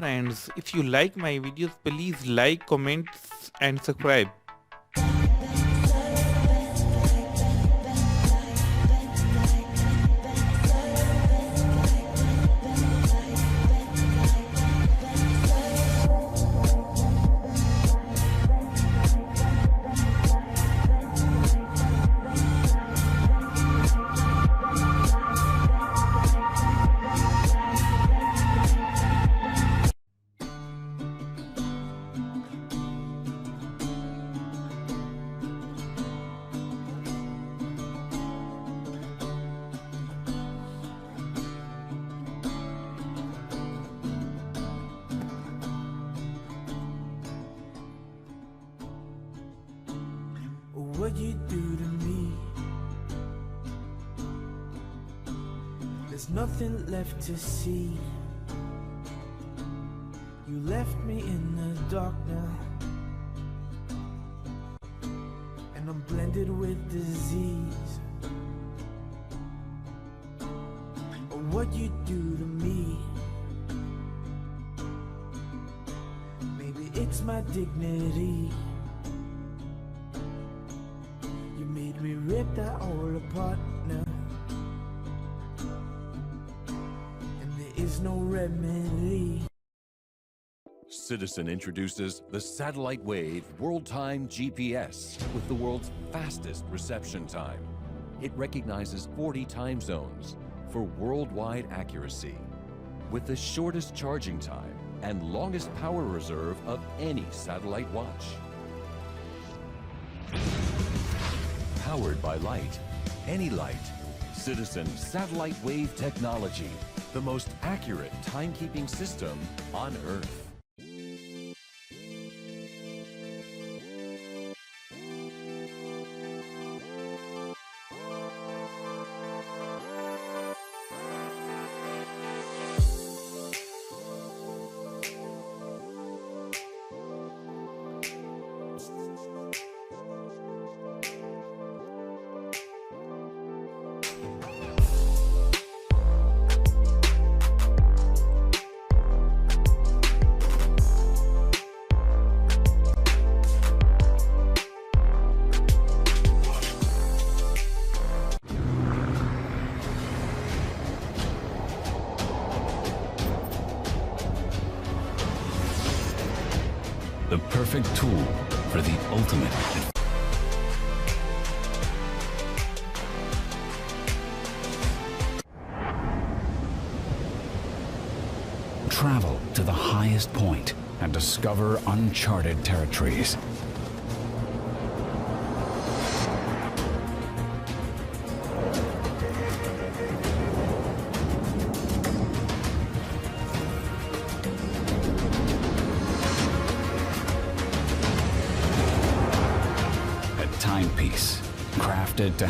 friends, if you like my videos, please like, comment and subscribe. What you do to me, there's nothing left to see. You left me in the dark now, and I'm blended with disease. What you do to me, maybe it's my dignity. We ripped that all apart now, and there is no remedy. Citizen introduces the Satellite Wave World Time GPS with the world's fastest reception time. It recognizes 40 time zones for worldwide accuracy, with the shortest charging time and longest power reserve of any satellite watch. Powered by light, any light. Citizen Satellite Wave Technology, the most accurate timekeeping system on Earth. The perfect tool for the ultimate. Travel to the highest point and discover uncharted territories. Timepiece, crafted to